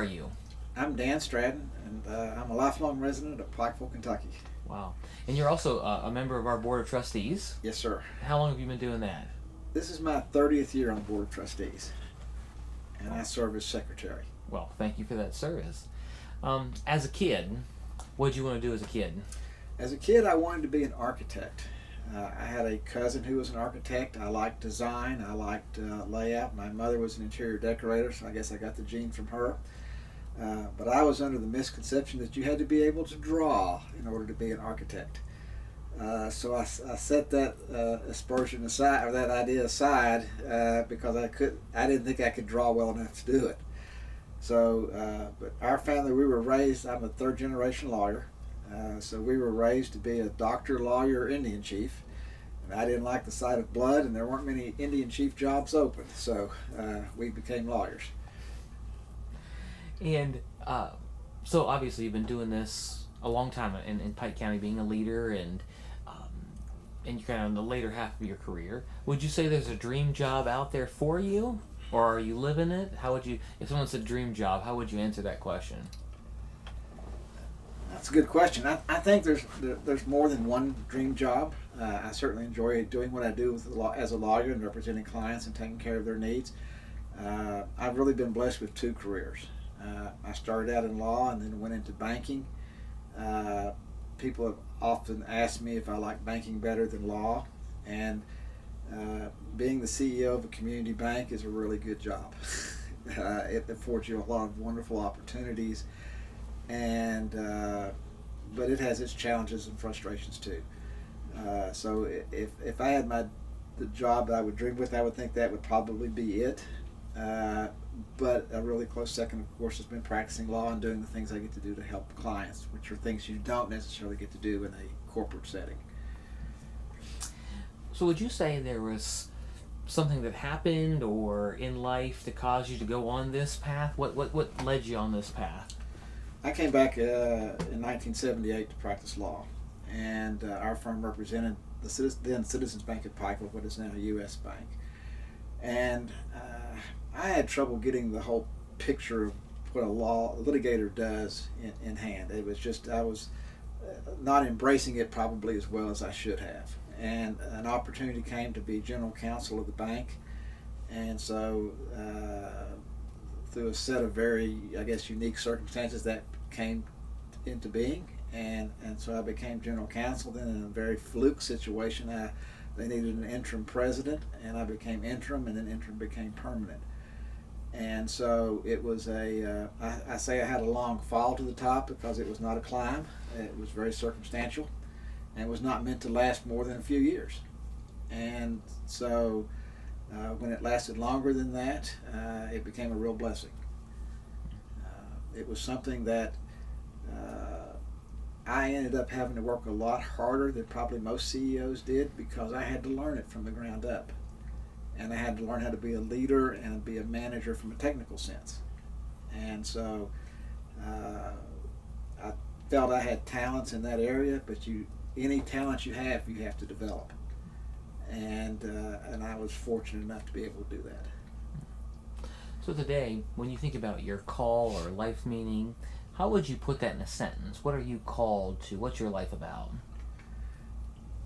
Are you? I'm Dan Stratton, and I'm a lifelong resident of Pikeville, Kentucky. Wow. And you're also a member of our board of trustees. Yes, sir. How long have you been doing that? This is my 30th year on the Board of Trustees, and I Wow. serve as secretary. Well, thank you for that service. As a kid, what did you want to do as a kid? As a kid, I wanted to be an architect. I had a cousin who was an architect. I liked design. I liked layout. My mother was an interior decorator, so I guess I got the gene from her. But I was under the misconception that you had to be able to draw in order to be an architect. So I set that aspersion aside, or that idea aside, because I didn't think I could draw well enough to do it. So, but our family, we were raised. I'm a third generation lawyer, so we were raised to be a doctor, lawyer, Indian chief. And I didn't like the sight of blood, and there weren't many Indian chief jobs open, so we became lawyers. And so obviously you've been doing this a long time in Pike County, being a leader, and you're kind of in the later half of your career. Would you say there's a dream job out there for you, or are you living it? How would you, if someone said dream job, how would you answer that question? That's a good question. I think there's more than one dream job. I certainly enjoy doing what I do as a lawyer and representing clients and taking care of their needs. I've really been blessed with two careers. I started out in law and then went into banking. People have often asked me if I like banking better than law, and being the CEO of a community bank is a really good job. It affords you a lot of wonderful opportunities, and but it has its challenges and frustrations too. So if I had the job that I would dream with, I would think that would probably be it. But a really close second, of course, has been practicing law and doing the things I get to do to help clients, which are things you don't necessarily get to do in a corporate setting. So would you say there was something that happened or in life that caused you to go on this path? What led you on this path? I came back in 1978 to practice law, and our firm represented the then Citizens Bank of Pikeville, what is now a U.S. Bank. And I had trouble getting the whole picture of what a litigator does in hand. It was just, I was not embracing it probably as well as I should have. And an opportunity came to be general counsel of the bank. And so through a set of very, I guess, unique circumstances, that came into being. And so I became general counsel. Then in a very fluke situation, they needed an interim president, and I became interim, and then interim became permanent. And so it was I say I had a long fall to the top because it was not a climb. It was very circumstantial, and it was not meant to last more than a few years. And so when it lasted longer than that, it became a real blessing. It was something that I ended up having to work a lot harder than probably most CEOs did, because I had to learn it from the ground up. And I had to learn how to be a leader and be a manager from a technical sense. And so I felt I had talents in that area, but any talent you have to develop. And I was fortunate enough to be able to do that. So today, when you think about your call or life meaning, how would you put that in a sentence? What are you called to? What's your life about?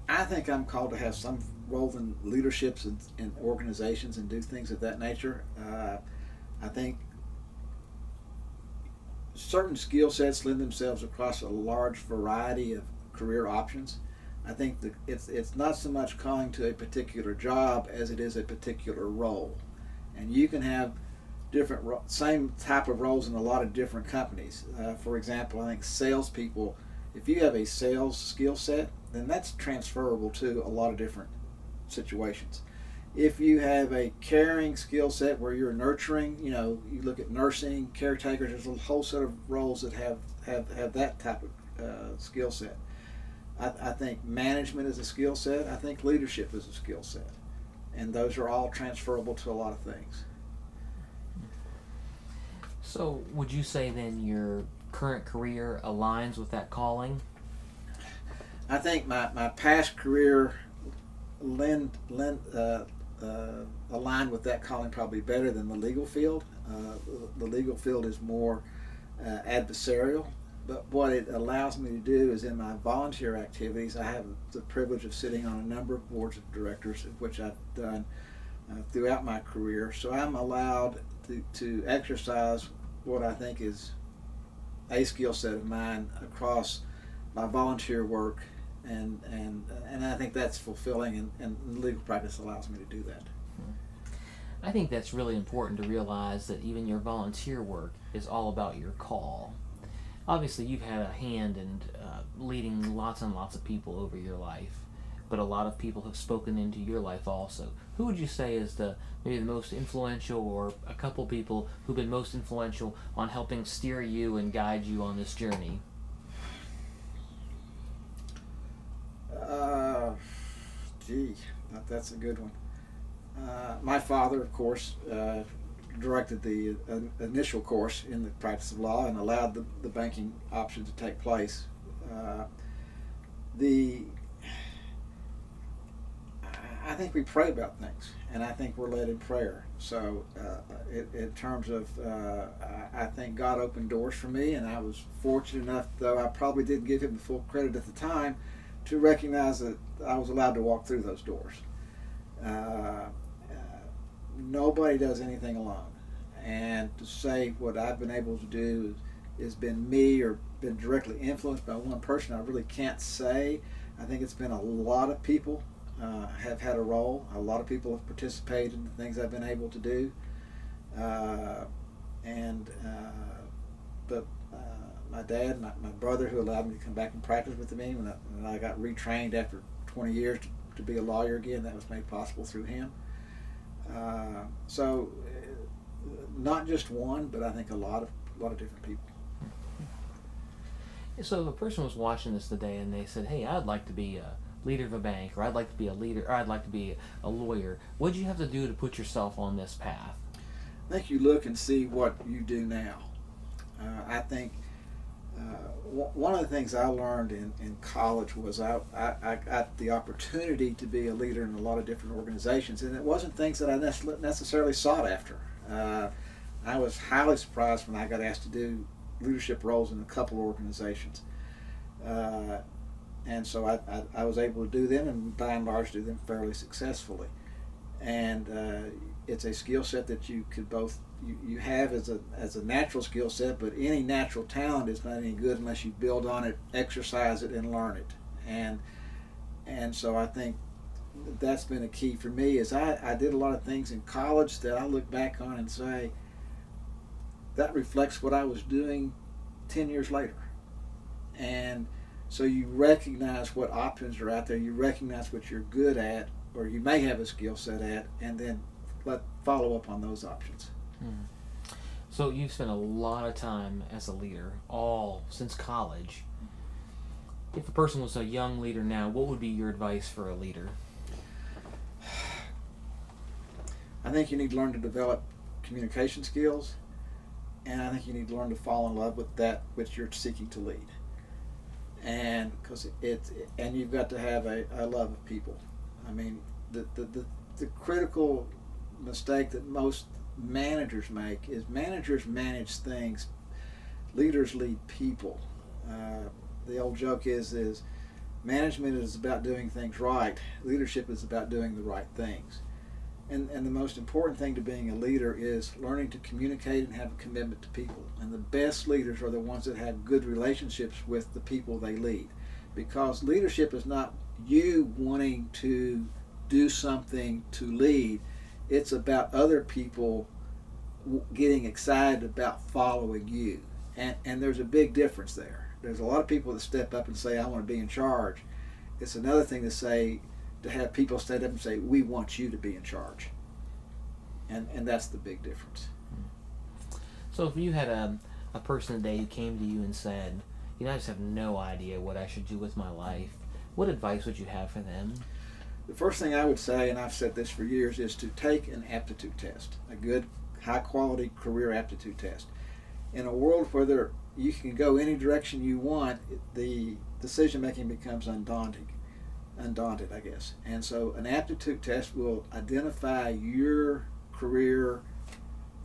I think I'm called to have some role in leaderships in organizations and do things of that nature. I think certain skill sets lend themselves across a large variety of career options. I think that it's not so much calling to a particular job as it is a particular role, and you can have same type of roles in a lot of different companies. For example, I think salespeople, if you have a sales skill set, then that's transferable to a lot of different situations. If you have a caring skill set where you're nurturing, you look at nursing, caretakers, there's a whole set of roles that have that type of skill set. I think management is a skill set. I think leadership is a skill set. And those are all transferable to a lot of things. So would you say then your current career aligns with that calling? I think my past career aligned with that calling probably better than the legal field. The legal field is more adversarial. But what it allows me to do is in my volunteer activities, I have the privilege of sitting on a number of boards of directors, which I've done throughout my career. So I'm allowed to exercise what I think is a skill set of mine across my volunteer work, and I think that's fulfilling, and legal practice allows me to do that. I think that's really important to realize that even your volunteer work is all about your call. Obviously, you've had a hand in leading lots and lots of people over your life, but a lot of people have spoken into your life also. Who would you say is maybe the most influential, or a couple people who've been most influential on helping steer you and guide you on this journey? Gee, that's a good one. My father, of course, directed the initial course in the practice of law and allowed the banking option to take place. I think we pray about things, and I think we're led in prayer. So in terms of, I think God opened doors for me, and I was fortunate enough, though I probably didn't give him the full credit at the time, to recognize that I was allowed to walk through those doors. Nobody does anything alone, and to say what I've been able to do has been me or been directly influenced by one person, I really can't say. I think it's been a lot of people have had a role. A lot of people have participated in the things I've been able to do, but my dad, my brother, who allowed me to come back and practice with me when I got retrained after 20 years to be a lawyer again, that was made possible through him. So not just one, but I think a lot of different people. So if a person was watching this today and they said, "Hey, I'd like to be a leader of a bank, or I'd like to be a leader, or I'd like to be a lawyer," what do you have to do to put yourself on this path? I think you look and see what you do now. I think one of the things I learned in college was I got the opportunity to be a leader in a lot of different organizations, and it wasn't things that I necessarily sought after. I was highly surprised when I got asked to do leadership roles in a couple of organizations, and so I was able to do them, and by and large do them fairly successfully. And it's a skill set that you could you have as a natural skill set, but any natural talent is not any good unless you build on it, exercise it, and learn it. And so I think that's been a key for me. Is I did a lot of things in college that I look back on and say that reflects what I was doing 10 years later. And so you recognize what options are out there, you recognize what you're good at, or you may have a skill set at, and then follow up on those options. So you've spent a lot of time as a leader, all since college. If a person was a young leader now, what would be your advice for a leader? I think you need to learn to develop communication skills, and I think you need to learn to fall in love with that which you're seeking to lead. And and you've got to have a love of people. I mean, the critical mistake that most managers make is managers manage things, leaders lead people. The old joke is management is about doing things right, leadership is about doing the right things. And the most important thing to being a leader is learning to communicate and have a commitment to people. And the best leaders are the ones that have good relationships with the people they lead. Because leadership is not you wanting to do something to lead. It's about other people getting excited about following you. And there's a big difference there. There's a lot of people that step up and say, "I want to be in charge." It's another thing to have people stand up and say, "We want you to be in charge." And that's the big difference. So if you had a person today who came to you and said, I just have no idea what I should do with my life, what advice would you have for them? The first thing I would say, and I've said this for years, is to take an aptitude test, a good, high-quality career aptitude test. In a world where you can go any direction you want, the decision-making becomes undaunted, I guess. And so an aptitude test will identify your career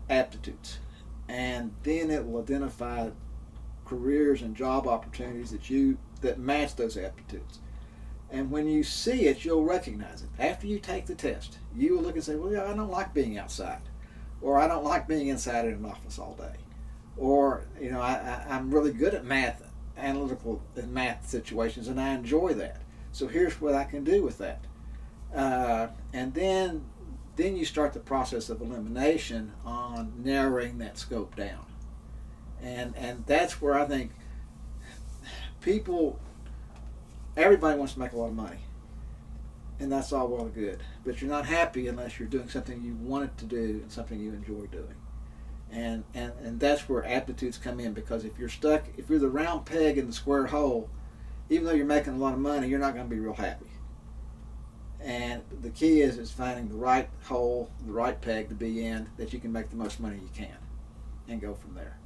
aptitudes, and then it will identify careers and job opportunities that match those aptitudes. And when you see it, you'll recognize it. After you take the test, you will look and say, well, yeah, I don't like being outside, or I don't like being inside in an office all day, or I'm really good at math, analytical and math situations, and I enjoy that. So here's what I can do with that. And then you start the process of elimination on narrowing that scope down. And that's where I think everybody wants to make a lot of money, and that's all well and good, but you're not happy unless you're doing something you wanted to do and something you enjoy doing. And that's where aptitudes come in, because if you're the round peg in the square hole, even though you're making a lot of money, you're not going to be real happy. And the key is finding the right hole, the right peg to be in, that you can make the most money you can and go from there.